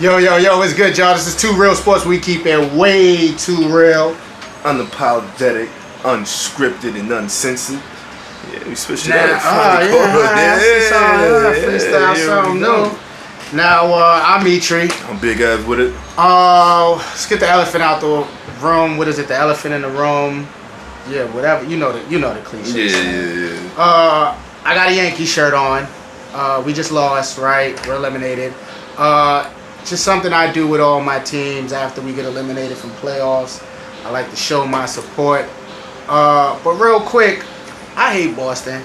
Yo, what's good, y'all? This is Too Real Sports. We keep it way too real. Unapologetic, unscripted, and uncensored. Yeah, we switched it up. Freestyle something new. Now, I'm Mitri. I'm Big Ev with it. Let's get the elephant out the room. What is it? The elephant in the room. Yeah, whatever. You know the cliche. Yeah. I got a Yankee shirt on. We just lost, right? We're eliminated. Just something I do with all my teams after we get eliminated from playoffs. I like to show my support. But real quick, I hate Boston.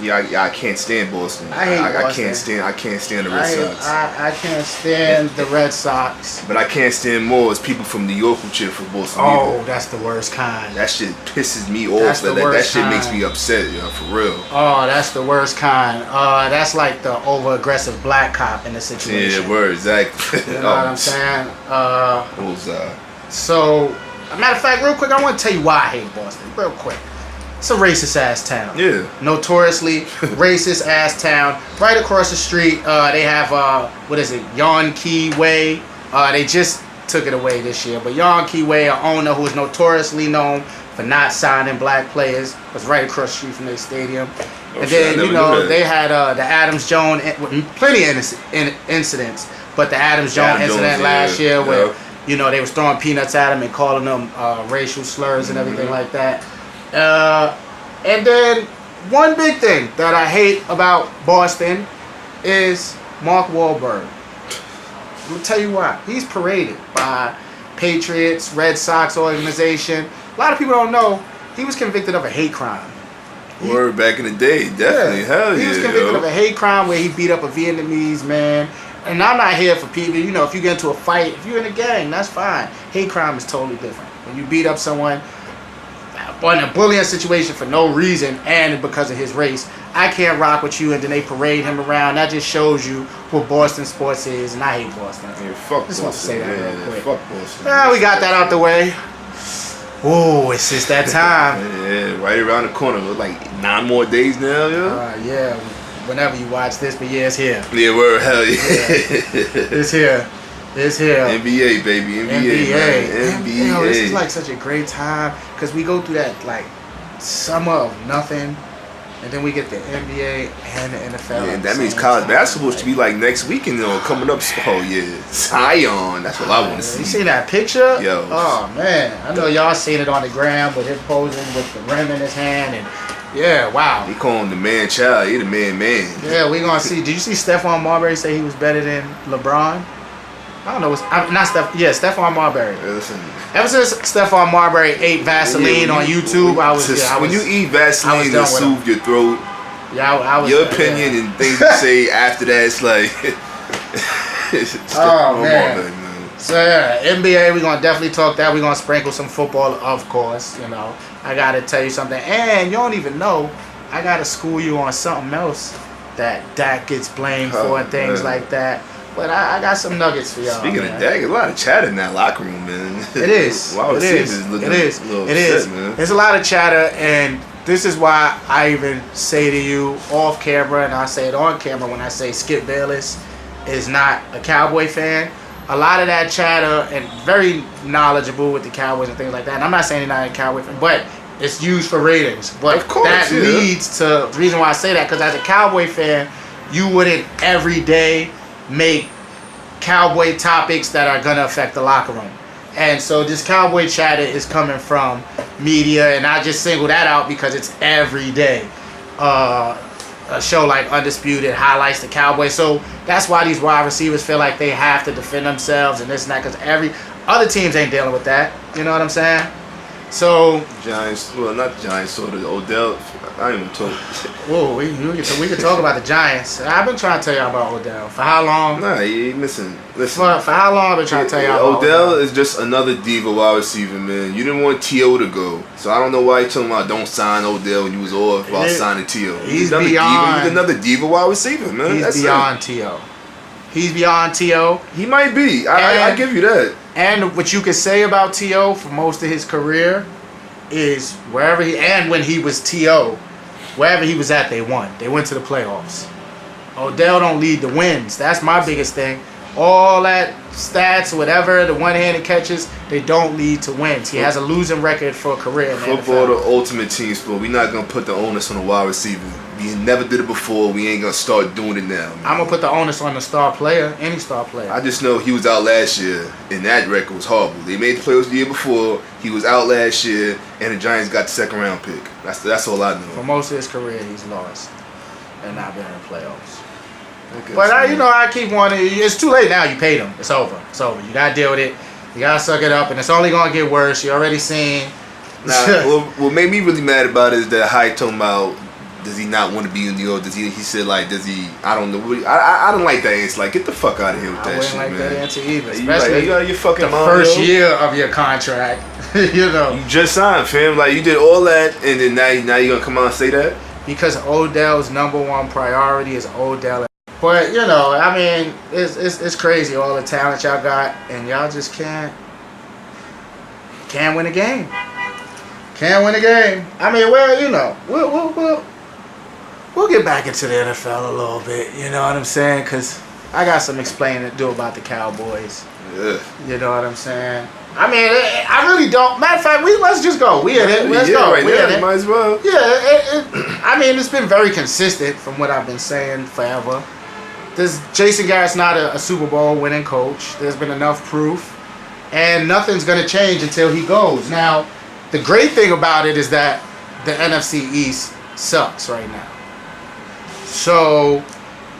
Yeah, I can't stand Boston. I hate Boston. I can't stand the Red Sox. I can't stand the Red Sox. But I can't stand more is people from New York who cheer for Boston. Oh, either. that's the worst kind. That shit pisses me off. That's the worst that shit kind. makes me upset, for real. Oh, that's the worst kind. That's like the over-aggressive black cop in the situation. Yeah, word, exactly. You know what I'm saying? Bullseye. So, a matter of fact, real quick, I want to tell you why I hate Boston. Real quick. It's a racist ass town. Yeah. Notoriously racist ass town. Right across the street, they have Yonke Way. They just took it away this year, but Yonke Way, an owner who is notoriously known for not signing black players, was right across the street from their stadium. And then they had the Adams Jones, plenty of incidents, but the Adams Jones incident last year where they was throwing peanuts at him and calling them racial slurs and everything like that. And then one big thing that I hate about Boston is Mark Wahlberg. I'm gonna tell you why. He's paraded by Patriots, Red Sox organization. A lot of people don't know he was convicted of a hate crime. Word, back in the day, definitely. Yeah, Hell yeah. He was convicted of a hate crime where he beat up a Vietnamese man. And I'm not here for people, if you get into a fight, if you're in a gang, that's fine. Hate crime is totally different. When you beat up someone in a bullying situation for no reason and because of his race, I can't rock with you, and then they parade him around. That just shows you what Boston sports is, and I hate Boston. Yeah, fuck just Boston. Want to say that real quick. Fuck Boston. We got that out the way. Oh, it's just that time. Yeah, right around the corner. Like 9 more days now, yeah. Whenever you watch this, but yeah, it's here. Yeah, word, hell yeah. It's here. It's here. NBA, baby. NBA. This is like such a great time because we go through that like summer of nothing, and then we get the NBA and the NFL. Yeah, that means college basketball should be like next weekend, coming up. Oh yeah, Zion. That's what I want to see. You see that picture? Yo. Oh man, I know y'all seen it on the gram with him posing with the rim in his hand and. Yeah, wow. They call him the man child. He the man. Yeah, we gonna see. Did you see Stephon Marbury say he was better than LeBron? I don't know. Stephon Marbury. Yeah, listen. Ever since Stephon Marbury ate Vaseline on YouTube, when you eat Vaseline to soothe your throat, I was. Your opinion and things you say after that, it's like. Man. So yeah, NBA, we're gonna definitely talk that. We're gonna sprinkle some football, of course. I gotta tell you something, and you don't even know. I gotta school you on something else that Dak gets blamed for and things like that. But I got some nuggets for y'all. Speaking of Dak, there's a lot of chatter in that locker room, man. It is. It is. Man. There's a lot of chatter, and this is why I even say to you off camera, and I say it on camera when I say Skip Bayless is not a Cowboy fan. A lot of that chatter and very knowledgeable with the Cowboys and things like that. And I'm not saying he's not a Cowboy fan, but it's used for ratings. But of course, that leads to the reason why I say that, because as a Cowboy fan, you wouldn't every day make Cowboy topics that are going to affect the locker room. And so this Cowboy chatter is coming from media, and I just single that out because it's every day. A show like Undisputed highlights the Cowboys, so that's why these wide receivers feel like they have to defend themselves and this and that, because every other teams ain't dealing with that. You know what I'm saying? So Giants, well, not the Giants, sort of Odell. I ain't even talk. Whoa, we can talk about the Giants. I've been trying to tell y'all about Odell for how long? Nah, you ain't listen. For how long I've been trying to tell y'all about Odell is just another diva wide receiver, man. You didn't want T.O. to go, so I don't know why you talking about don't sign Odell when you was off about signing T.O. He's beyond. He's another diva wide receiver, man. He's beyond T.O. He's beyond T.O. He might be. I give you that. And what you could say about T.O. for most of his career is when he was T.O., wherever he was at, they won. They went to the playoffs. Odell don't lead the wins. That's my biggest thing. all that stats, whatever, the one-handed catches, they don't lead to wins. He has a losing record for a career in the Football, NFL. the ultimate team sport. We're not gonna put the onus on the wide receiver. We never did it before. We ain't gonna start doing it now. Man. I'm gonna put the onus on the star player, any star player. I just know he was out last year, and that record was horrible. They made the playoffs the year before. He was out last year, and the Giants got the second round pick. That's all I For know. most of his career, he's lost and not been in the playoffs. Okay, But so- I keep wanting. It's too late now. You paid him. It's over. It's over. You gotta deal with it. You gotta suck it up, and it's only gonna get worse. You already seen. Nah, what made me really mad about it is that Hyde told him about does he not want to be in New York? Does he? He said like, does he? I don't know. I don't like that answer. Like, get the fuck out of here with I that wouldn't shit, like man. that answer either, You like, especially you got your fucking the mom, first yo. year of your contract. You know, You just signed, fam. Like, you did all that, and then now you gonna come out and say that? because Odell's number one priority is Odell. But you know, I mean, it's crazy all the talent y'all got, and y'all just can't win a game. Can't win a game. I mean, well, you know, we'll get back into the NFL a little bit. You know what I'm saying? Because I got some explaining to do about the Cowboys. Yeah. You know what I'm saying? I mean, I really don't. Matter of fact, let's just go. We in it. Let's go. Right We now, in you it. might as well. Yeah, I mean, it's been very consistent from what I've been saying forever. Jason Garrett's not a Super Bowl winning coach. There's been enough proof, and nothing's gonna change until he goes. Now, the great thing about it is that the NFC East sucks right now. So,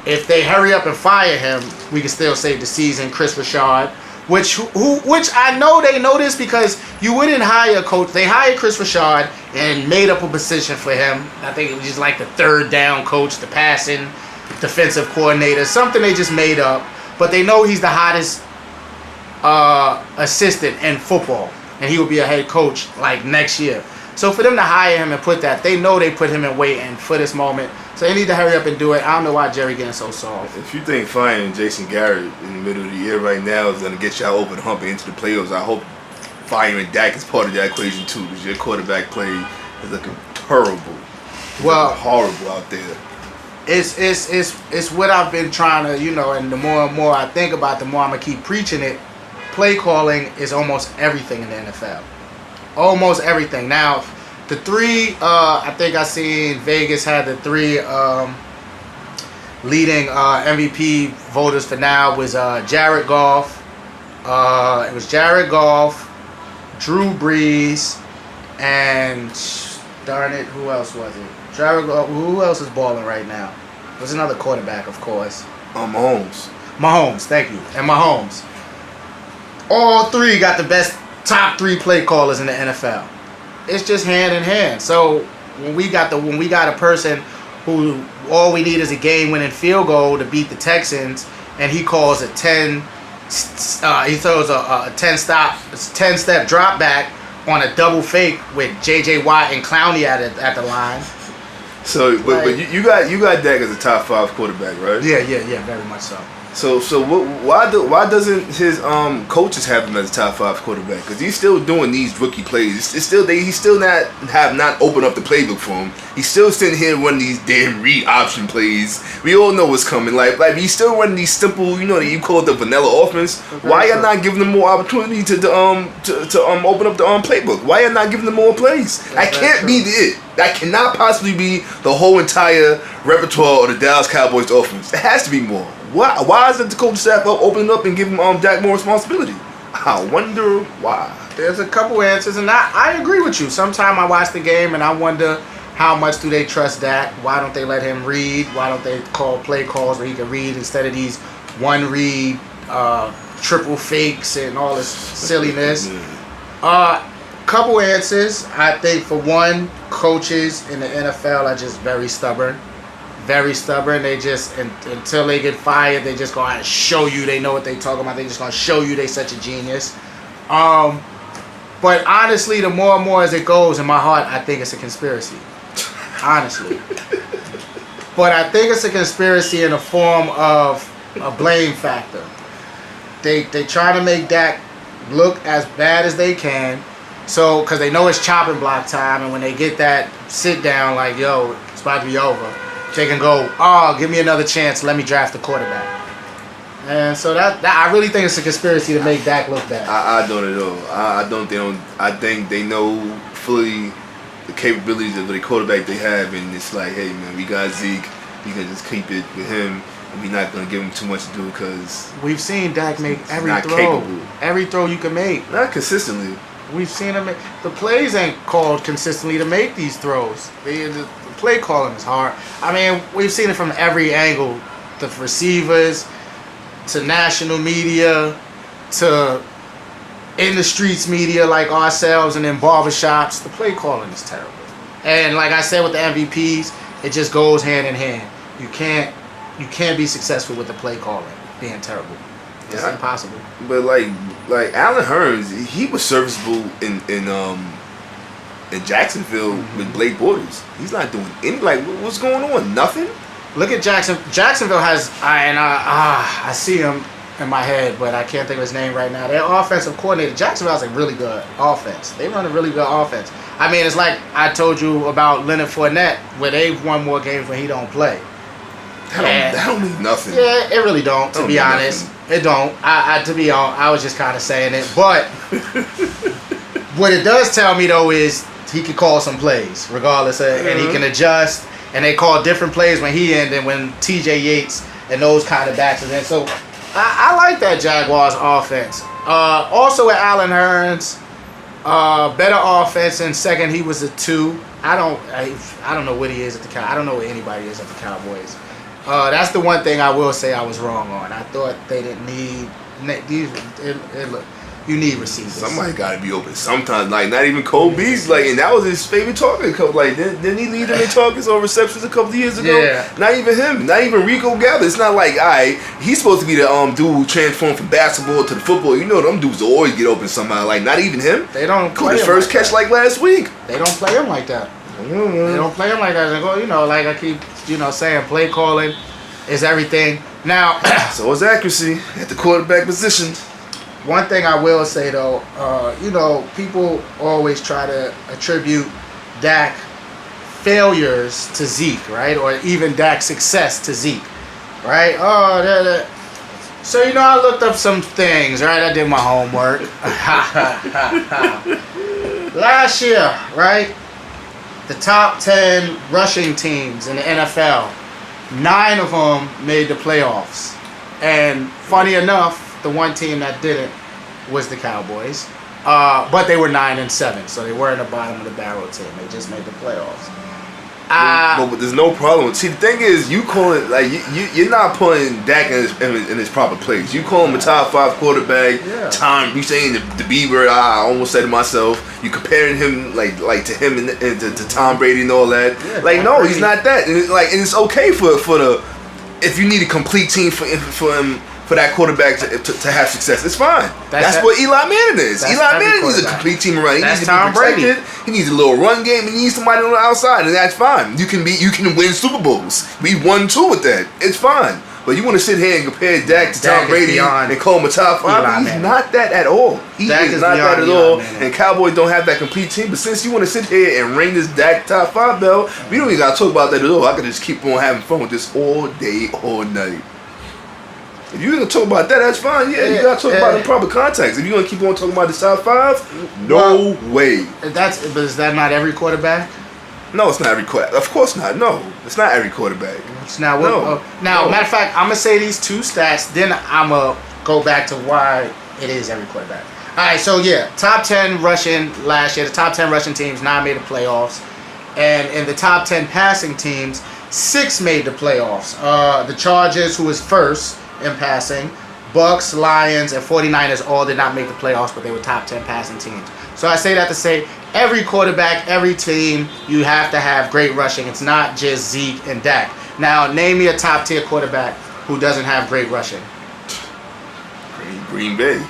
if they hurry up and fire him, we can still save the season. Chris Richard, which I know they know this because you wouldn't hire a coach. They hired Chris Richard and made up a position for him. I think it was just like the third down coach, the passing defensive coordinator, something they just made up. But they know he's the hottest assistant in football, and he will be a head coach like next year. So for them to hire him and put that, they know they put him in waiting for this moment. So they need to hurry up and do it. I don't know why Jerry getting so soft. If you think firing Jason Garrett in the middle of the year right now is going to get y'all over the hump and into the playoffs, I hope firing Dak is part of that equation too, because your quarterback play is looking terrible. It's Well, looking horrible out there. It's what I've been trying to, you know, and the more and more I think about, the more I'm going to keep preaching it. Play calling is almost everything in the NFL. Almost everything. Now, the three, I think I seen Vegas had the three leading MVP voters for now was Jared Goff. It was Jared Goff, Drew Brees, and darn it, who else was it? Jared Goff. Who else is balling right now? There's another quarterback, of course. Mahomes. Mahomes, thank you, and Mahomes. All three got the best top three play callers in the NFL. It's just hand in hand. So when we got a person who all we need is a game-winning field goal to beat the Texans, and he calls a 10, he throws a 10-step drop back on a double fake with J.J. Watt and Clowney at the line. So, but you got Dak as a top 5 quarterback, right? Yeah, very much so. So why doesn't his coaches have him as a top 5 quarterback? Because he's still doing these rookie plays. He's still not opened up the playbook for him. He's still sitting here running these damn read option plays. We all know what's coming. Like he's still running these simple, you know, you call it the vanilla offense. Why y'all not giving them more opportunity to open up the playbook? Why y'all not giving them more plays? That can't be it. That cannot possibly be the whole entire repertoire of the Dallas Cowboys offense. It has to be more. Why isn't the coaching staff opening up and giving Dak more responsibility? I wonder why. There's a couple answers, and I agree with you. Sometimes I watch the game and I wonder how much do they trust Dak? Why don't they let him read? Why don't they call play calls where he can read instead of these one read, triple fakes and all this silliness? Couple answers. I think for one, coaches in the NFL are just very stubborn. Very stubborn. They just, until they get fired, they just gonna show you they know what they talking about. They just gonna show you they such a genius. But honestly, the more and more as it goes, in my heart, I think it's a conspiracy. Honestly. But I think it's a conspiracy in the form of a blame factor. They try to make Dak look as bad as they can. So, because they know it's chopping block time, and when they get that sit down, like, yo, it's about to be over, they can go, oh, give me another chance, let me draft the quarterback. And so that I really think it's a conspiracy to make Dak look bad. I don't at all. I don't. They don't. I think they know fully the capabilities of the quarterback they have, and it's like, hey man, we got Zeke. We can just keep it with him, and we're not gonna give him too much to do because We've seen Dak make every not throw, capable. every throw you can make. not consistently. We've seen him. The plays ain't called consistently to make these throws. The play calling is hard. I mean, we've seen it from every angle. The receivers, to national media, to in the streets media like ourselves, and in barbershops. The play calling is terrible. And like I said with the MVPs, it just goes hand in hand. You can't be successful with the play calling being terrible. It's Yeah. impossible. But like Allen Hurns, he was serviceable in Jacksonville with Blake Bortles. He's not doing any what's going on? Nothing. Look at Jacksonville has I see him in my head, but I can't think of his name right now. Their offensive coordinator, Jacksonville has a really good offense. They run a really good offense. I mean, it's like I told you about Leonard Fournette, where they've won more games when he don't play. That don't mean nothing. Yeah, it really don't. To Don't be mean honest, nothing. it don't. To be honest, I was just kind of saying it, but what it does tell me though is he can call some plays, regardless of, and he can adjust. And they call different plays when he in than when T.J. Yates and those kind of backs are in. So I like that Jaguars offense. Also with Allen Hurns, better offense. And second, he was a 2. I don't know what he is at the Cowboys. I don't know what anybody is at the Cowboys. That's the one thing I will say I was wrong on. I thought they didn't need these. You need receivers. Somebody got to be open sometimes. Like not even Cole Beasley. And that was his favorite target. Didn't he lead them in targets or receptions a couple of years ago? Yeah. Not even him. Not even Rico Gather. It's not like he's supposed to be the dude who transformed from basketball to the football. You know them dudes will always get open somehow. Like not even him. They don't Caught play his him first like catch that. like last week. They don't play him like that. They don't play him like that. They go, like I keep, saying, play calling is everything. Now, So it's accuracy at the quarterback position. one thing I will say though, people always try to attribute Dak failures to Zeke, right? Or even Dak's success to Zeke, right? So I looked up some things, right? I did my homework. Last year, right? The top 10 rushing teams in the NFL, 9 of them made the playoffs. And funny enough, the one team that didn't was the Cowboys. But they were 9-7, so they weren't the bottom of the barrel team. They just made the playoffs. But there's no problem. See, the thing is, you call it like you're not putting Dak in his proper place. You call him a top 5 quarterback. Yeah. You saying the Bieber. I almost said to myself, you comparing him like to him and to Tom Brady and all that. Yeah, like Tom no, Brady. he's not that. And it's okay for the if you need a complete team for him. For that quarterback to have success, it's fine. That's what Eli Manning is. That's Eli every Manning needs a quarterback. complete team around. He That's needs to Tom be protected. He needs a little run game. He needs somebody on the outside, and that's fine. You can win Super Bowls. We won 2 with that. It's fine. But you want to sit here and compare Dak to Dak Tom is Brady beyond and call him a top 5? Eli He's Manning. not that at all. He Dak is is not that beyond at Eli all. Manning. And Cowboys don't have that complete team. But since you want to sit here and ring this Dak top 5 belt, we don't even got to talk about that at all. I could just keep on having fun with this all day, all night. If you're gonna talk about that, that's fine. Yeah, you gotta talk about it in proper context. If you're gonna keep on talking about the top 5, no way. But is that not every quarterback? No, it's not every quarterback. Of course not. No, it's not every quarterback. It's not No. No. matter of fact, I'm gonna say these 2 stats. Then I'm gonna go back to why it is every quarterback. All right, so yeah, top 10 rushing last year. The top 10 rushing teams, 9 made the playoffs, and in the top 10 passing teams, 6 made the playoffs. The Chargers, who was first in passing, Bucks, Lions, and 49ers all did not make the playoffs, but they were top 10 passing teams. So I say that to say every quarterback, every team, you have to have great rushing. It's not just Zeke and Dak. Now, name me a top tier quarterback who doesn't have great rushing. Green Bay,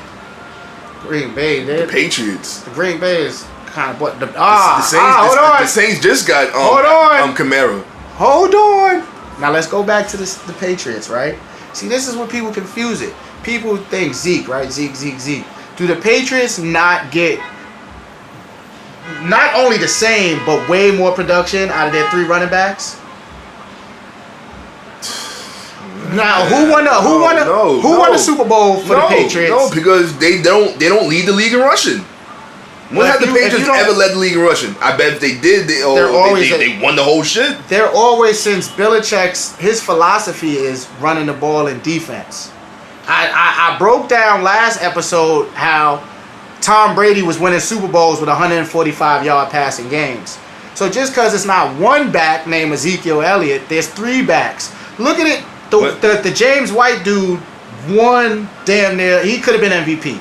Green Bay, the dude. Patriots, The Green Bay is kind of what the Saints. hold on. The Saints just got Hold on. Kamara. Hold on. Now let's go back to the Patriots, right? See, this is when people confuse it. People think Zeke, right? Zeke. Do the Patriots not get not only the same, but way more production out of their 3 running backs? Now, who won the Super Bowl for the Patriots? No, because they don't lead the league in rushing. When have the Patriots ever led the league in rushing? I bet if they did, they won the whole shit. They're always, since Belichick's, his philosophy is running the ball in defense. I broke down last episode how Tom Brady was winning Super Bowls with 145-yard passing games. So just because it's not one back named Ezekiel Elliott, there's three backs. Look at it. The James White dude won damn near. He could have been MVP.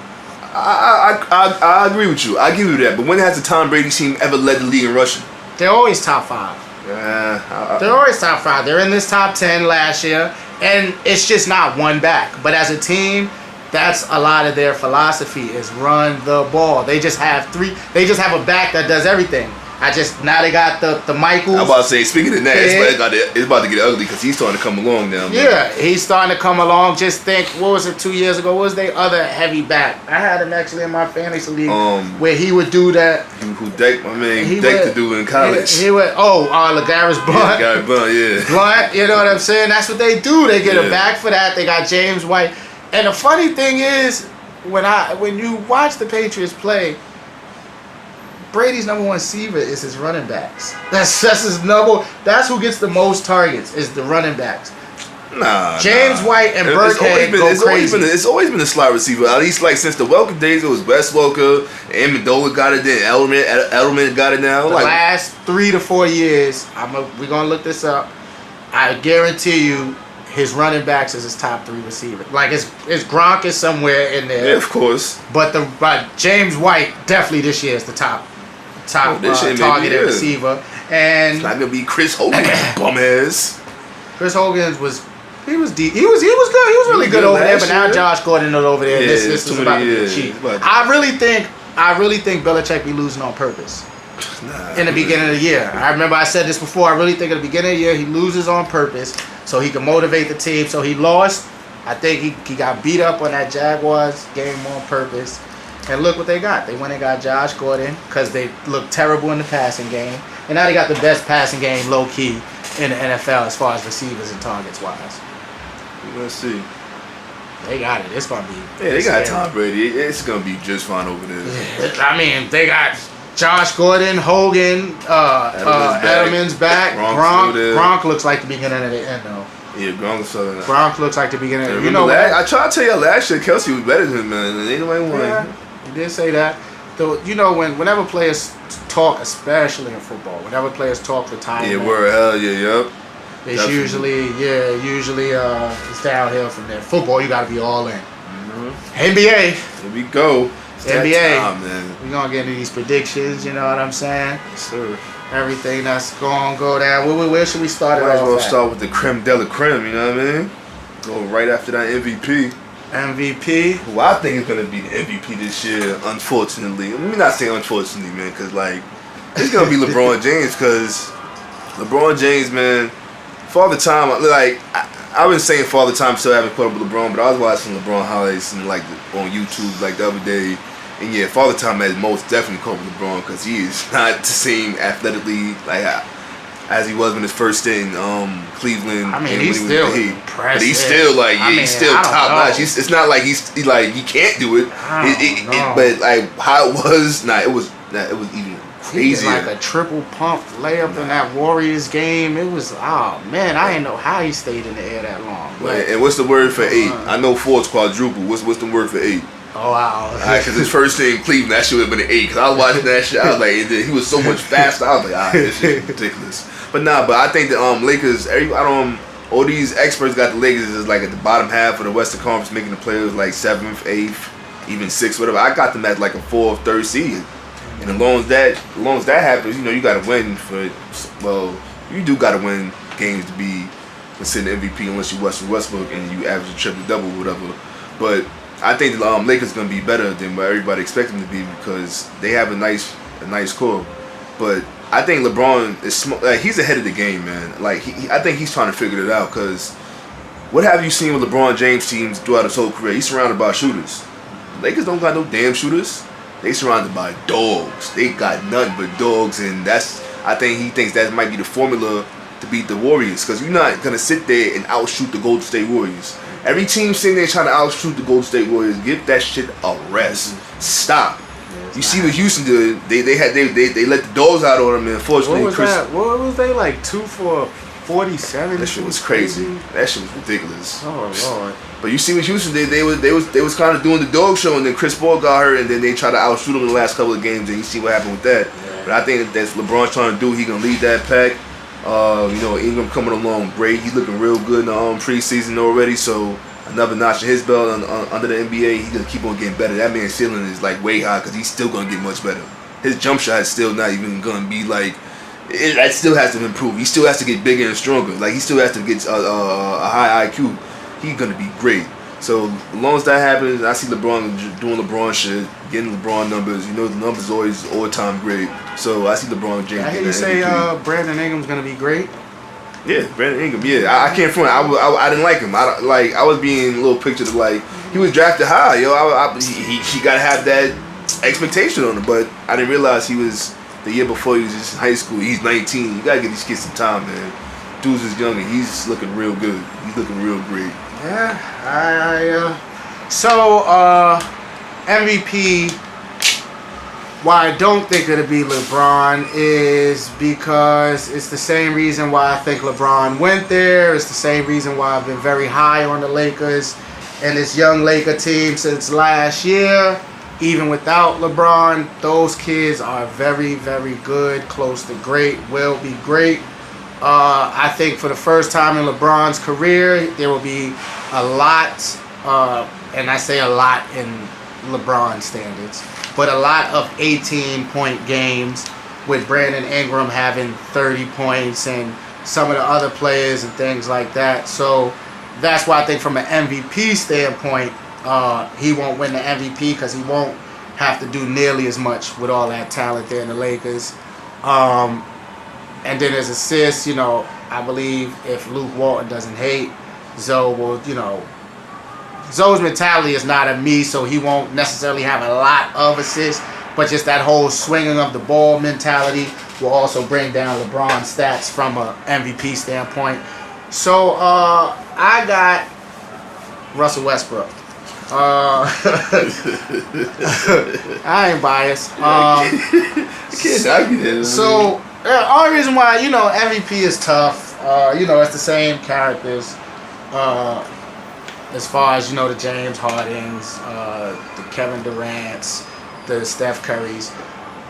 I agree with you. I give you that. But when has the Tom Brady team ever led the league in rushing? They're always top 5. They're always top 5. They're in this top 10 last year, and it's just not one back. But as a team, that's a lot of their philosophy is run the ball. They just have They just have a back that does everything. Now they got the Michaels. I'm about to say, speaking of that, it's about to get ugly because he's starting to come along now. Man. Yeah, he's starting to come along. Just think, what was it 2 years ago? What was their other heavy back? I had him actually in my fantasy league where he would do that. Who Dake, my man, Dake to do in college. He would, LeGarrette Blunt. Yeah, Blunt, yeah. Blunt, you know what I'm saying? That's what they do. They get a back for that. They got James White. And the funny thing is, when you watch the Patriots play, Brady's number one receiver is his running backs. That's his number. That's who gets the most targets is the running backs. James White and Burkhead go crazy. It's always been a slot receiver. At least like since the Welker days, it was Wes Welker, and Amendola got it. Then Edelman got it now. The last 3 to 4 years, we're gonna look this up. I guarantee you, his running backs is his top 3 receiver. Like his Gronk is somewhere in there. Yeah, of course. But James White definitely this year is the top targeted receiver, and it's not gonna be Chris Hogan, bum ass. Chris Hogan was deep. He was good. He was really good over there. But now Josh Gordon is over there. This is about to be cheap. I really think Belichick be losing on purpose. In the beginning of the year, I remember I said this before. I really think at the beginning of the year he loses on purpose so he can motivate the team. So he lost. I think he got beat up on that Jaguars game on purpose. And look what they got. They went and got Josh Gordon because they looked terrible in the passing game. And now they got the best passing game, low-key, in the NFL as far as receivers and targets-wise. Let's see. They got it. It's going to be... Yeah, they got Tom Brady. It's going to be just fine over there. I mean, they got Josh Gordon, Hogan, Edelman's back. Gronk looks like the beginning of the end, though. Yeah, Gronk looks like the beginning of the end. You know what? I tried to tell you last year, Kelsey was better than him, man. And ain't nobody won. Yeah, you did say that. Though, you know, whenever players talk, especially in football, whenever players talk for time, yeah, hell yeah, yep. It's usually it's downhill from there. Football, you got to be all in. Mm-hmm. NBA. Here we go. It's NBA. Time, man. We're going to get into these predictions, you know what I'm saying? Yes, sir. Everything that's going to go down. Where should we start it off? Might as well start with the creme de la creme, you know what I mean? Go right after that MVP. MVP? Who I think is going to be the MVP this year, unfortunately. Let me not say unfortunately, man, because, like, it's going to be LeBron James, because LeBron James, man, Father Time, like, I've been saying Father Time still haven't caught up with LeBron, but I was watching LeBron highlights and, like, on YouTube, like, the other day. And yeah, Father Time has most definitely caught with LeBron because he is not the same athletically like as he was when his first stint in Cleveland. I mean, he's still impressive. But he's still like he's still top notch. It's not like he can't do it. But like how it was, it was even crazier. He did like a triple pump layup in that Warriors game. It was I didn't know how he stayed in the air that long. But, and what's the word for 8? I know 4 is quadruple. What's the word for 8? Oh wow! Because his first thing in Cleveland, that shit would have been an 8. Because I was watching that shit, I was like, he was so much faster. I was like, this shit is ridiculous. But I think the Lakers, all these experts got the Lakers is like at the bottom half of the Western Conference, making the playoffs like 7th, 8th, even 6th, whatever. I got them at like a 4th, 3rd seed. And as long as that happens, you got to win you do got to win games to be considered MVP unless you Westbrook and you average a triple-double or whatever. But I think the Lakers gonna be better than what everybody expects them to be because they have a nice core. But I think LeBron is he's ahead of the game, man. Like I think he's trying to figure it out because what have you seen with LeBron James teams throughout his whole career? He's surrounded by shooters. Lakers don't got no damn shooters. They surrounded by dogs. They got nothing but dogs, and I think he thinks that might be the formula to beat the Warriors, because you're not gonna sit there and outshoot the Golden State Warriors. Every team sitting there trying to outshoot the Golden State Warriors, give that shit a rest. Stop. You see what Houston did? They let the dogs out on them, and unfortunately, What was that? What was they like 2 for 47? That shit was crazy. That shit was ridiculous. Oh Lord. But you see what Houston did? They was kind of doing the dog show, and then Chris Paul got hurt, and then they tried to outshoot him in the last couple of games, and you see what happened with that. Yeah. But I think that's LeBron trying to do. He gonna lead that pack. Ingram coming along great. He's looking real good in the preseason already. So another notch in his belt under the NBA. He's gonna keep on getting better. That man's ceiling is like way high because he's still gonna get much better. His jump shot is still not even gonna be like. That still has to improve. He still has to get bigger and stronger. Like he still has to get a high IQ. He's gonna be great. So as long as that happens, I see LeBron doing LeBron shit, getting LeBron numbers. You know the numbers always all time great. So I see LeBron James. I hear you say Brandon Ingram's gonna be great. Yeah, Brandon Ingram. Yeah, I can't front. I didn't like him. I was being a little pictured of like he was drafted high. Yo, he gotta have that expectation on him. But I didn't realize he was the year before. He was just in high school. He's 19. You gotta give these kids some time, man. Dudes is young and he's looking real good. He's looking real great. Yeah, MVP. Why I don't think it'll be LeBron is because it's the same reason why I think LeBron went there. It's the same reason why I've been very high on the Lakers and this young Laker team since last year. Even without LeBron, those kids are very, very good, close to great, will be great. I think for the first time in LeBron's career, there will be a lot, and I say a lot in LeBron standards, but a lot of 18-point games with Brandon Ingram having 30 points and some of the other players and things like that. So that's why I think from an MVP standpoint, he won't win the MVP because he won't have to do nearly as much with all that talent there in the Lakers. And then as assists, I believe if Luke Walton doesn't hate, Zoe will, Zoe's mentality is not a me, so he won't necessarily have a lot of assists, but just that whole swinging of the ball mentality will also bring down LeBron's stats from a MVP standpoint. So I got Russell Westbrook. I ain't biased. Can't argue that. So the only reason why MVP is tough. It's the same characters. As far as the James Hardens, the Kevin Durant's, the Steph Curry's.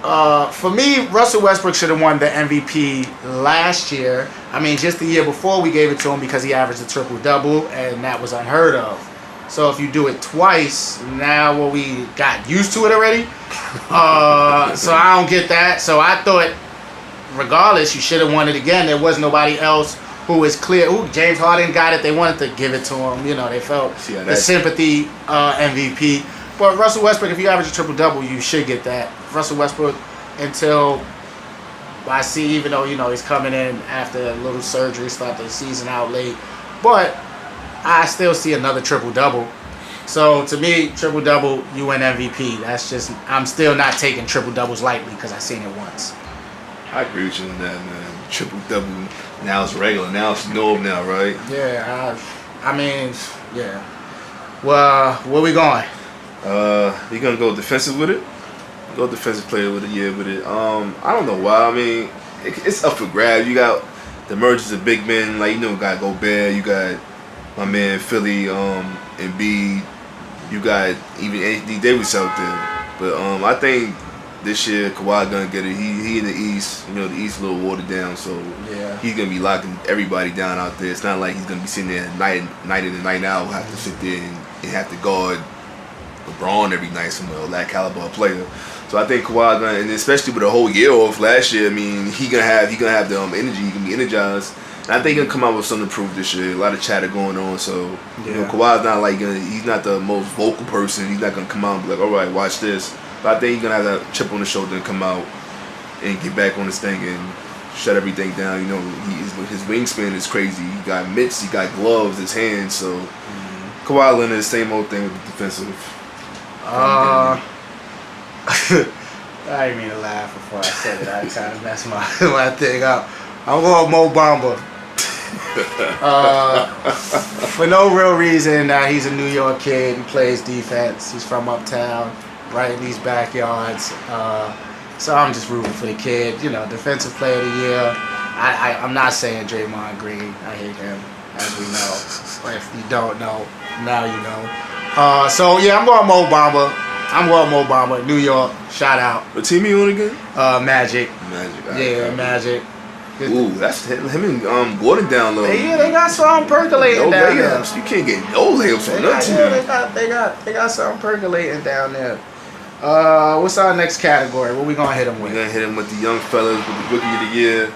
For me, Russell Westbrook should have won the MVP last year. I mean, just the year before we gave it to him because he averaged a triple-double, and that was unheard of. So if you do it twice, now we got used to it already. So I don't get that. So I thought, regardless, you should have won it again. There was nobody else who was clear. Ooh, James Harden got it. They wanted to give it to him. They felt the sympathy MVP. But Russell Westbrook, if you average a triple-double, you should get that. Russell Westbrook, until I see, even though, he's coming in after a little surgery, start the season out late. But I still see another triple-double. So, to me, triple-double, you win MVP. That's just, I'm still not taking triple-doubles lightly because I've seen it once. I agree with you on that, man. Triple-double, now it's regular. Now it's norm now, right? Yeah, I mean, yeah. Well, where we going? You gonna go defensive with it? Go defensive player with it, yeah, with it. I don't know why. I mean, it's up for grabs. You got the emergence of big men, like got Gobert, you got my man Philly, Embiid, you got even Anthony Davis out there. But I think this year Kawhi gonna get it. He in the East, the East a little watered down, so yeah, he's gonna be locking everybody down out there. It's not like he's gonna be sitting there night in and night out, have to sit there and have to guard LeBron every night, that caliber of player. So I think Kawhi gonna, and especially with a whole year off last year, I mean, he gonna have the energy, he can be energized. And I think he's gonna come out with something to prove this year. A lot of chatter going on, so Kawhi's not like he's not the most vocal person. He's not gonna come out and be like, all right, watch this. But I think he's gonna have that chip on the shoulder and come out and get back on this thing and shut everything down. His wingspan is crazy. He got mitts, he got gloves, his hands. So Kawhi Leonard, the same old thing with the defensive. I didn't mean to laugh before I said it. I kind of messed my thing up. I'm going Mo Bamba. For no real reason. He's a New York kid. He plays defense. He's from uptown, right in these backyards. So I'm just rooting for the kid. You know, defensive player of the year. I'm not saying Draymond Green. I hate him, as we know. Or if you don't know, now you know. So yeah, I'm going Mo Bamba. New York. Shout out. What team you on again? Magic. Magic. Yeah, Magic. Ooh, that's him and Gordon down low. Yeah, they got something percolating no down there. layups. You can't get no layups on that team. They got something percolating down there. What's our next category? What we gonna hit them with? We're gonna hit him with the young fellas with the rookie of the year.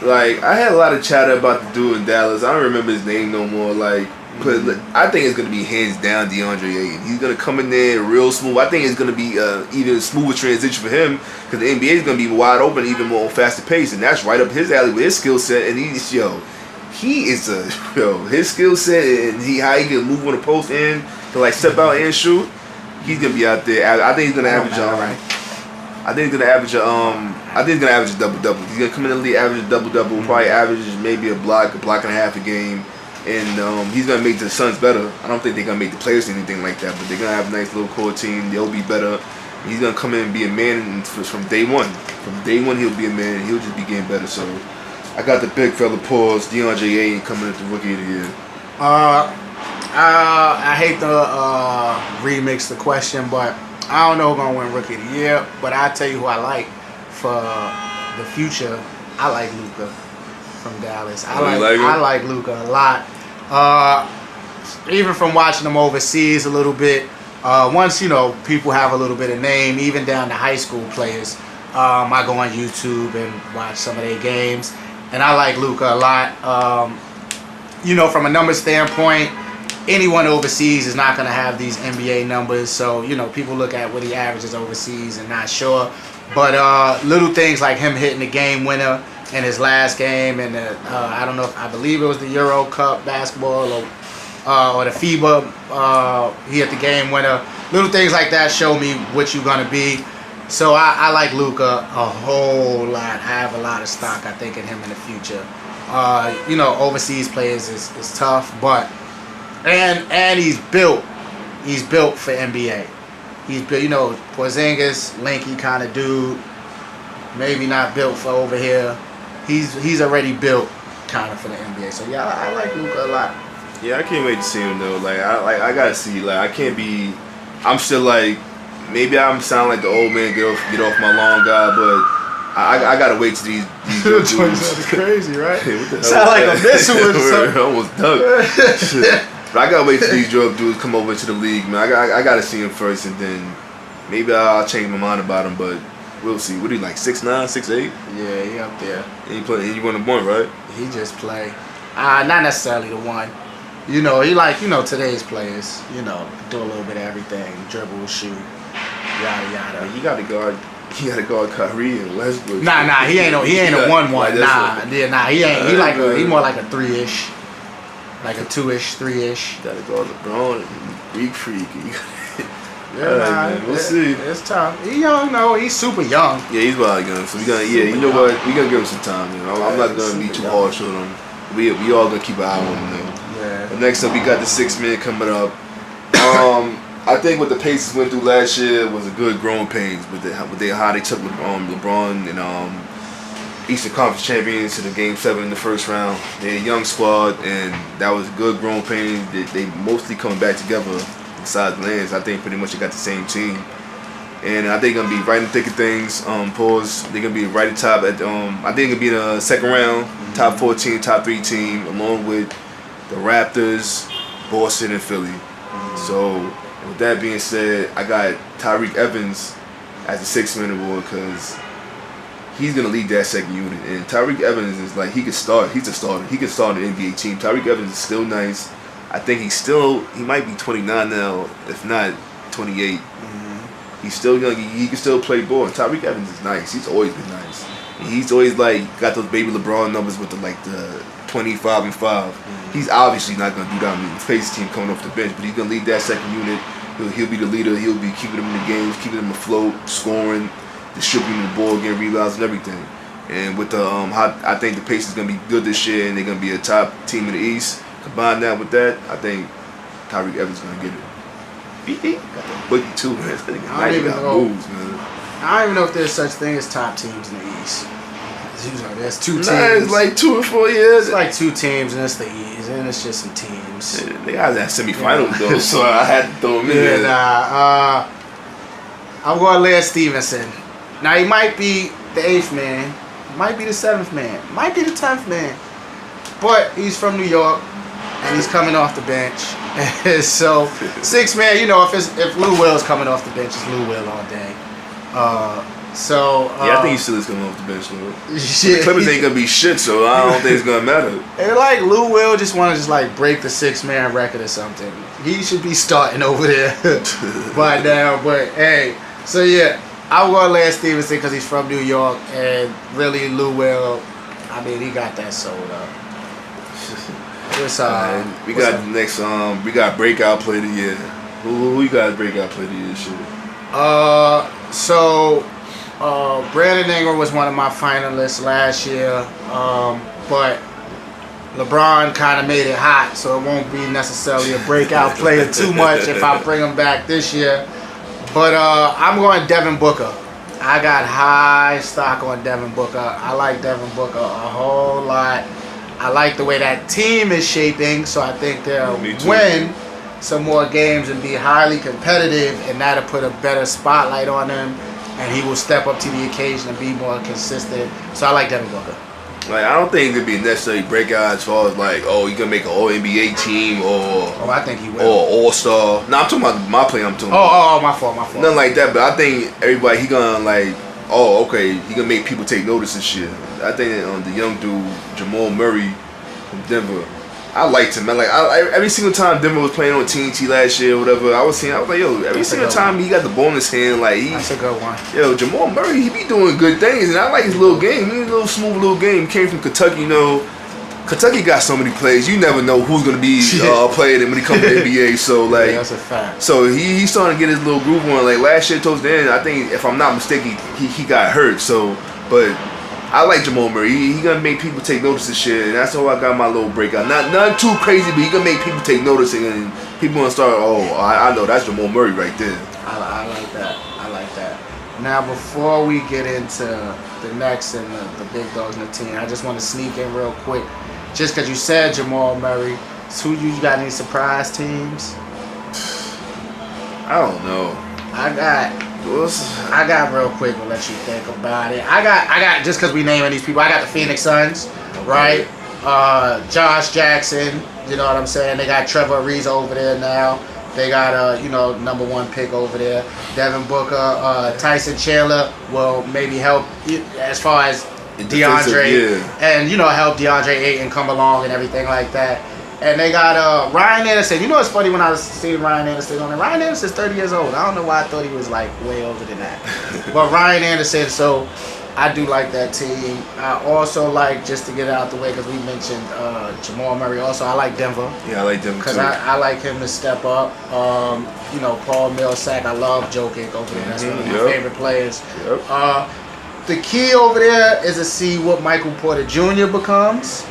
Like, I had a lot of chatter about the dude in Dallas. I don't remember his name no more. Like, but I think it's gonna be hands down DeAndre Ayton. He's gonna come in there real smooth. I think it's gonna be even a smoother transition for him because the NBA is gonna be wide open, even more faster pace, and that's right up his alley with his skill set. And his skill set and how he can move on the post end to like step out and shoot. He's gonna be out there. I think he's gonna average. I think he's gonna average a double-double. He's gonna come in the league, average a double-double. Probably averages maybe a block and a half a game. And he's gonna make the Suns better. I don't think they're gonna make the players anything like that, but they're gonna have a nice little core team. They'll be better. He's gonna come in and be a man from day one. From day one, he'll be a man. He'll just be getting better. So I got the big fella pause. DeAndre Ayton coming into rookie of the year. I hate to remix the question, but I don't know who's gonna win rookie of the year. But I tell you who I like for the future. I like Luka from Dallas. I like Luka a lot. Even from watching them overseas a little bit. Once people have a little bit of name, even down to high school players. I go on YouTube and watch some of their games, and I like Luka a lot. From a numbers standpoint, anyone overseas is not going to have these NBA numbers. So people look at what he averages overseas and not sure. But little things like him hitting the game winner in his last game, and I believe it was the Euro Cup basketball or the FIBA. He hit the game winner. Little things like that show me what you're gonna be. So I like Luka a whole lot. I have a lot of stock, I think, in him in the future. Overseas players is tough, but and he's built for NBA. He's built, Porzingis, lanky kind of dude. Maybe not built for over here. He's already built kind of for the NBA. So yeah, I like Luka a lot. Yeah, I can't wait to see him though. I gotta see. I can't be. I'm still maybe I'm sound like the old man get off my lawn guy, but I gotta wait till these dudes. Crazy, right? Hey, what the hell sound like a missile or something. I almost ducked. But I gotta wait till these drug dudes come over to the league, man. I gotta see him first, and then maybe I'll change my mind about him. But we'll see. What are you 6'9", 6'8"? Yeah, he up there. And you won the one, right? He just play. Not necessarily the one. He today's players. Do a little bit of everything. Dribble, shoot, yada yada. He got to guard Kyrie and Westbrook. Nah. He ain't a 1-1. He ain't. He more like a 3-ish. Like a 2-ish, 3-ish. Gotta guard LeBron and Greek Freak. We'll see. It's tough. He young, though. He's super young. Yeah, he's wild young. So we gonna, what? We gonna give him some time. I'm not gonna be too harsh on him. We all gonna keep an eye on him though. Yeah. But next up, we got the 6 man coming up. I think what the Pacers went through last year was a good growing pains, but how they took LeBron and Eastern Conference champions to the Game 7 in the first round. They're a young squad, and that was good growing pains. They mostly coming back together besides Lance. I think pretty much they got the same team. And I think they're going to be right in the thick of things. They're going to be right at the top. I think they're going to be in the second round, top 14, top 3 team, along with the Raptors, Boston, and Philly. So with that being said, I got Tyreke Evans as the 6 man award because he's going to lead that second unit. And Tyreke Evans is he could start. He's a starter. He could start an NBA team. Tyreke Evans is still nice. I think he might be 29 now, if not 28. He's still young. He can still play ball. And Tyreke Evans is nice. He's always been nice. And he's always got those baby LeBron numbers with the 25 and 5. He's obviously not gonna do that. I mean, the Pacers team coming off the bench, but he's gonna lead that second unit. He'll be the leader. He'll be keeping them in the games, keeping them afloat, scoring, distributing the ball, getting rebounds and everything. And with the how I think the Pacers gonna be good this year, and they're gonna be a top team in the East. Combine that with that, I think Tyreek Evans gonna get it. He got the boogie too, man. I don't even got know. moves, man. I don't even know if there's such thing as top teams in the East. There's two teams. Nah, it's like 2 or 4 years. It's like two teams, and it's the East, and it's just some teams. They got that semifinal though, so I had to throw him in there. I'm going Lance Stevenson. Now he might be the 8th man, might be the 7th man, might be the 10th man, but he's from New York and he's coming off the bench. So 6th man, you know, if Lou Will's coming off the bench, it's Lou Will all day. Yeah, I think he still is coming off the bench though. Shit. The Clippers ain't gonna be shit, so I don't think it's gonna matter. And like Lou Will just want to like break the 6-man record or something. He should be starting over there by now. But hey, so yeah, I'm going Lance Stevenson because he's from New York, and really Lou Will, I mean, he got that sold up. We got the next we got breakout player of the year. Who you got breakout player of the year this year? Brandon Ingram was one of my finalists last year, but LeBron kind of made it hot, so it won't be necessarily a breakout player too much if I bring him back this year. But I'm going Devin Booker. I got high stock on Devin Booker. I like Devin Booker a whole lot. I like the way that team is shaping, so I think they'll win some more games and be highly competitive, and that'll put a better spotlight on him, and he will step up to the occasion and be more consistent. So I like Devin Booker. Like, I don't think it'd be a necessary breakout as far as like, oh, you gonna make an All NBA team or I think he will. Or All Star. No, I'm talking about my play. I'm talking. My fault. Nothing like that, but I think everybody he gonna like. Oh, okay, he gonna make people take notice and shit. I think that, the young dude Jamal Murray from Denver. I liked him, man. Like every single time Denver was playing on TNT last year or whatever, I was like, yo, every single time he got the ball in his hand, like that's a good one. Yo, Jamal Murray, he be doing good things, and I like his little game. He's a little smooth little game. He came from Kentucky, you know. Kentucky got so many players. You never know who's gonna be playing when he comes to the NBA. So like, yeah, that's a fact. So he's starting to get his little groove on. Like last year towards the end, I think if I'm not mistaken, he got hurt. So, but I like Jamal Murray. He gonna make people take notice of shit, and that's how I got my little breakout. Not too crazy, but he gonna make people take notice, and people gonna start. Oh, I know that's Jamal Murray right there. I like that. I like that. Now, before we get into the next and the big dogs in the team, I just want to sneak in real quick, just because you said Jamal Murray. So you got any surprise teams? I don't know. I got real quick. We'll let you think about it. I got just because we naming these people. I got the Phoenix Suns, right? Josh Jackson. You know what I'm saying? They got Trevor Ariza over there now. They got number 1 pick over there. Devin Booker, Tyson Chandler will maybe help as far as DeAndre and help DeAndre Ayton come along and everything like that. And they got Ryan Anderson. You know what's funny when I was seeing Ryan Anderson on there? Ryan Anderson's 30 years old. I don't know why I thought he was like way older than that. But Ryan Anderson, so I do like that team. I also like, just to get it out the way, because we mentioned Jamal Murray. Also, I like Denver. Yeah, I like Denver because too. I like him to step up. Paul Millsap. I love Jokic over there. That's one of my favorite players. Yep. The key over there is to see what Michael Porter Jr. becomes,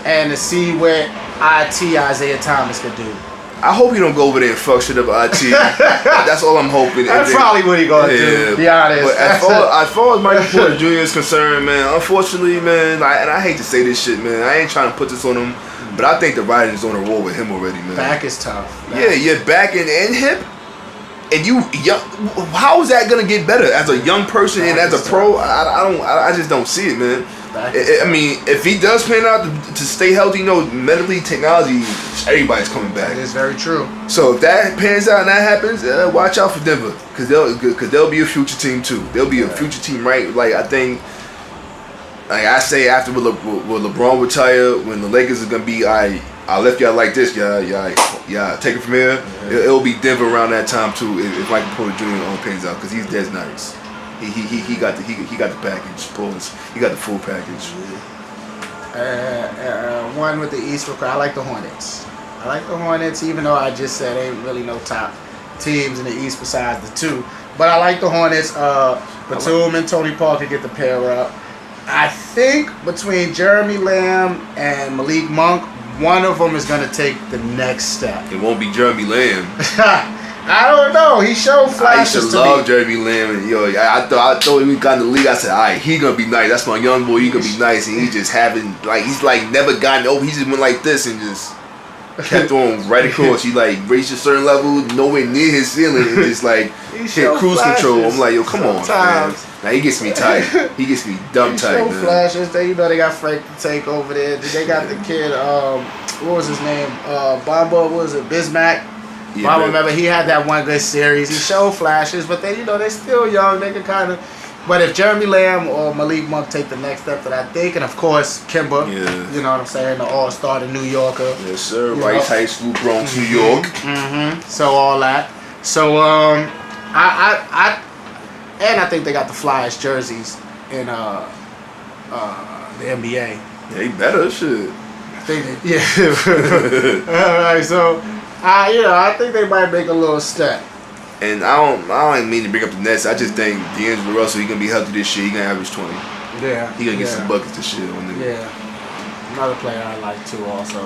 and to see what IT Isaiah Thomas could do. I hope he don't go over there and fuck shit up IT. That's all I'm hoping. That's probably what he gonna do, to be honest. But as far as Michael Porter Jr. is concerned, man, unfortunately, man, and I hate to say this shit, man, I ain't trying to put this on him, but I think the writing's on the wall with him already, man. Back is tough. Your back and hip. And how is that gonna get better as a young person and as a pro? I just don't see it, man. I mean, if he does plan out to stay healthy, medically, technology, everybody's coming back. That is very true. So if that pans out and that happens, watch out for Denver, because they'll be a future team too. They'll be a future team, right? Like I think, like I say, after will LeBron retire, when the Lakers are gonna be, I left y'all like this, yeah. Take it from here. It'll be Denver around that time too. If Michael Porter Jr. pans out, because he's dead nice. He got the package. Pause. He got the full package. One with the East. I like the Hornets. Even though I just said ain't really no top teams in the East besides the 2. But I like the Hornets. Batum and Tony Parker get the pair up. I think between Jeremy Lamb and Malik Monk, one of them is going to take the next step. It won't be Jeremy Lamb. I don't know. He showed I used flashes to love Jeremy Lamb, and yo, I thought when we got in the league, I said, all right, he gonna be nice. That's my young boy. He gonna be nice, and he just haven't he's never gotten over. He just went like this and just kept on right across. He reached a certain level, nowhere near his ceiling, and just hit cruise control. I'm like, yo, come on, man. Now he gets me tight. He gets me dumb tight, man. Flashes. They they got Frank the Tank over there. They got the kid. What was his name? Bomba. What was it? Bismack. Yeah, I remember he had that one good series. He showed flashes, but they, they're still young. They can kind of. But if Jeremy Lamb or Malik Monk take the next step that I think, and of course Kimba, you know what I'm saying, the all-star, the New Yorker. Yes, sir. Rice High School, Bronx, New York. So all that. So I think they got the flyest jerseys in the NBA. Yeah, he better shit. I think yeah. All right, so. I think they might make a little step. And I don't mean to bring up the Nets. I just think D'Angelo Russell, he gonna be healthy this year. He gonna average 20. Yeah. He gonna get some buckets this year. Yeah. Another player I like too, also.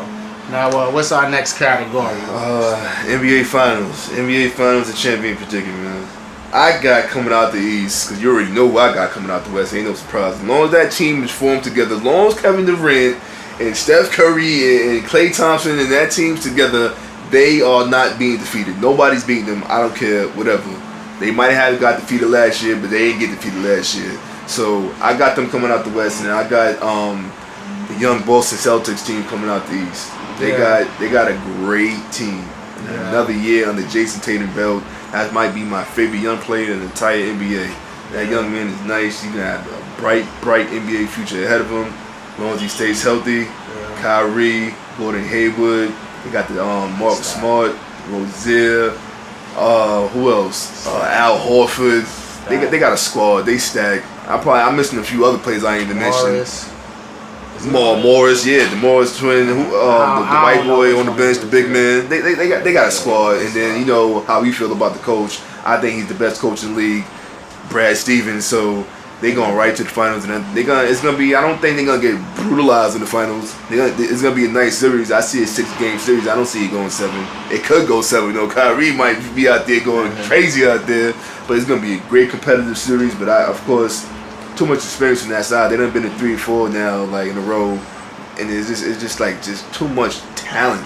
Now, what's our next category? NBA Finals. NBA Finals and champion predicament, man. I got coming out the East, because you already know who I got coming out the West. Ain't no surprise. As long as that team is formed together, as long as Kevin Durant and Steph Curry and Klay Thompson and that team's together, they are not being defeated. Nobody's beating them. I don't care, whatever. They might have got defeated last year, but they ain't get defeated last year. So I got them coming out the West, and I got the young Boston Celtics team coming out the East. They got a great team. Another year under Jason Tatum belt. That might be my favorite young player in the entire NBA. That young man is nice. He's gonna have a bright NBA future ahead of him, as long as he stays healthy. Kyrie, Gordon Hayward. They got the Marcus Smart, Rozier, who else? Al Horford. They got a squad. They stack. I'm missing a few other players I ain't even mentioned. Morris, yeah, the Morris twin, the white boy on the bench, the big man. They got a squad, and then you know how we feel about the coach. I think he's the best coach in the league, Brad Stevens. So they going right to the finals, and it's gonna be. I don't think they're gonna get brutalized in the finals. It's gonna be a nice series. I see a 6-game series. I don't see it going 7. It could go 7. You know, Kyrie might be out there going crazy out there, but it's gonna be a great competitive series. But of course, too much experience on that side. They done been to 3 or 4 now, in a row, and it's just too much talent.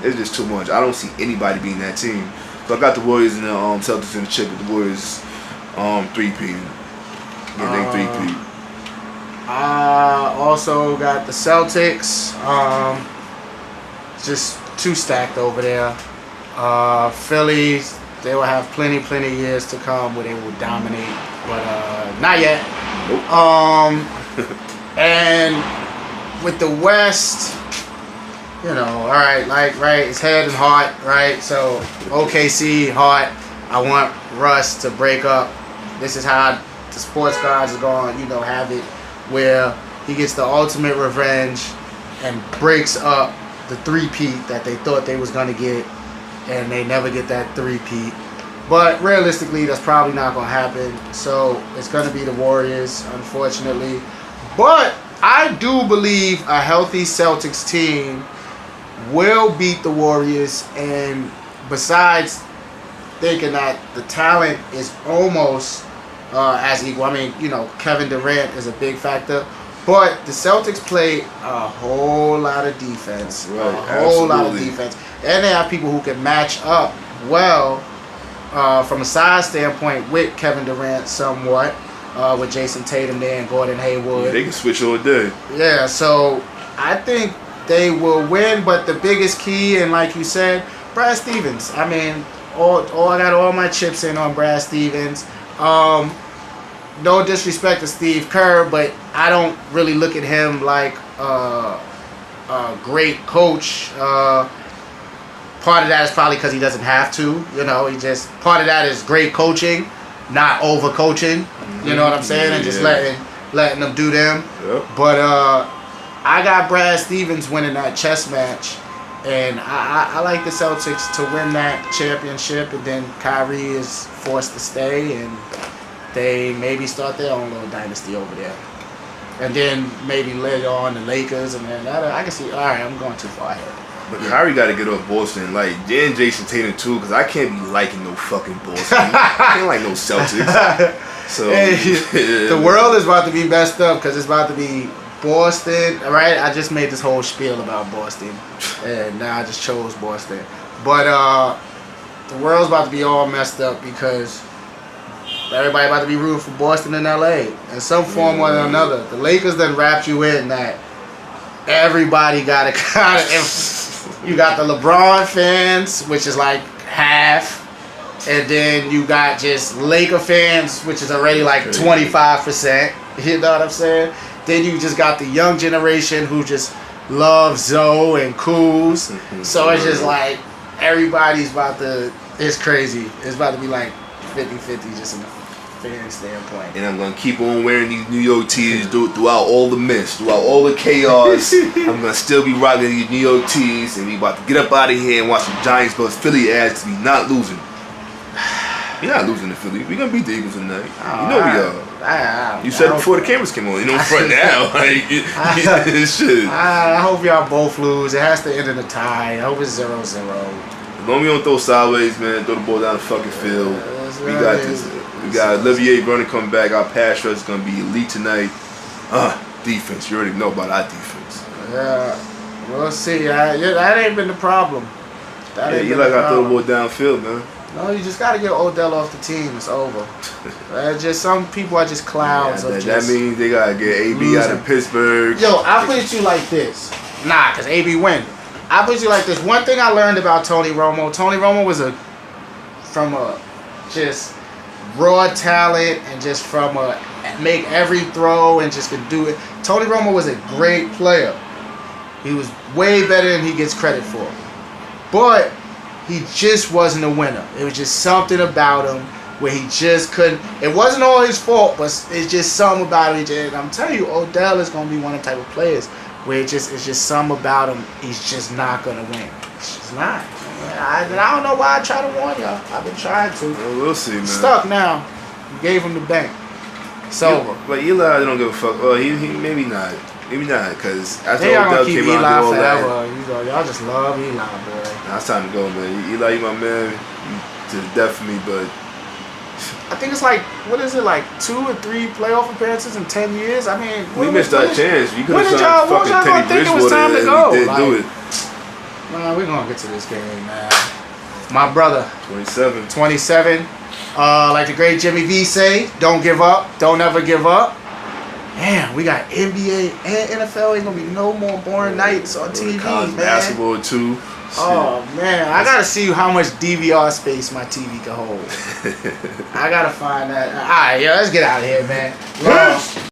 It's just too much. I don't see anybody beating that team. So I got the Warriors and the Celtics in the chip, but the Warriors 3-peat. Yeah, they 3-peat. Also got the Celtics. Just too stacked over there. Philly, they will have plenty of years to come where they will dominate, but not yet. Nope. And with the West, all right, it's head and heart, right? So OKC, heart. I want Russ to break up. This is how the sports guys are going, have it where he gets the ultimate revenge and breaks up the 3-peat that they thought they was gonna get, and they never get that 3-peat. But realistically, that's probably not gonna happen. So it's gonna be the Warriors, unfortunately. But I do believe a healthy Celtics team will beat the Warriors, and besides thinking that the talent is almost as equal. I mean, Kevin Durant is a big factor, but the Celtics play a whole lot of defense. Right, a whole lot of defense. And they have people who can match up well from a size standpoint with Kevin Durant somewhat, with Jason Tatum there and Gordon Hayward. Yeah, they can switch all day. Yeah, so I think they will win, but the biggest key, and like you said, Brad Stevens. I mean, I got all my chips in on Brad Stevens. No disrespect to Steve Kerr, but I don't really look at him like a great coach. Part of that is probably because he doesn't have to. Part of that is great coaching, not over coaching. You know what I'm saying? And just letting them do them. Yep. But I got Brad Stevens winning that chess match. And I like the Celtics to win that championship, and then Kyrie is forced to stay, and they maybe start their own little dynasty over there. and then maybe later on the Lakers, and then I can see. All right, I'm going too far ahead. But Kyrie got to get off Boston, like, and Jason Tatum too, because I can't be liking no fucking Boston. I can't like no Celtics. So The world is about to be messed up because it's about to be Boston. Right? I just made this whole spiel about Boston, and now I just chose Boston. But the world's about to be all messed up because everybody about to be rooting for Boston and LA in some form or another. The Lakers then wrapped you in that everybody got to kind of. You got the LeBron fans, which is like half, and then you got just Laker fans, which is already like 25%. You know what I'm saying? Then you just got the young generation who just love Zoe and Kuz. So it's just like everybody's about to. It's crazy. It's about to be like 50-50 just in the fan standpoint. And I'm gonna keep on wearing these New York tees throughout all the mess, throughout all the chaos. I'm gonna still be rocking these New York tees, and we about to get up out of here and watch the Giants versus Philly ads to be not losing. You're not losing to Philly. We're gonna beat the Eagles tonight. You know we are. You said it before the cameras came on. You know, front now. Like, shit. I hope y'all both lose. It has to end in a tie. I hope it's 0-0. As long as we don't throw sideways, man, throw the ball down the fucking field. We got this. We got Olivier Vernon coming back. Our pass rush is gonna be elite tonight. Defense. You already know about our defense. Yeah, we'll see. That ain't been the problem. You like I throw the ball downfield, man. No, you just gotta get Odell off the team. It's over. Just some people are just clowns. That means they gotta get AB out of Pittsburgh. Yo, I put it you like this. Nah, cause AB win. I put it you like this. One thing I learned about Tony Romo. Tony Romo was from a just raw talent and just from a make every throw and just could do it. Tony Romo was a great player. He was way better than he gets credit for. But he just wasn't a winner. It was just something about him where he just couldn't. It wasn't all his fault, but it's just something about him. And I'm telling you, Odell is going to be one of the type of players where it's just something about him. He's just not going to win. It's just not. I don't know why I try to warn y'all. I've been trying to. Well, we'll see, man. Stuck now. You gave him the bank. It's over. But Eli don't give a fuck. Oh, he maybe not. Maybe not, because after They Odell gonna keep came out and Eli did all that. forever. Y'all just love Eli, boy. Nah, it's time to go, man. Eli, you my man. You to the death for me, but I think it's like, what is it, like 2 or 3 playoff appearances in 10 years? I mean, we missed our chance. You could when have did signed y'all fucking Teddy think it was Bridgewater time to and go? we didn't do it. Man, we're gonna get to this game, man. My brother, 27. 27. Like the great Jimmy V say, don't give up. Don't ever give up. Man, we got NBA and NFL. Ain't gonna be no more boring nights on TV, College man. basketball too. Oh man, I gotta see how much DVR space my TV can hold. I gotta find that. All right, yo, let's get out of here, man.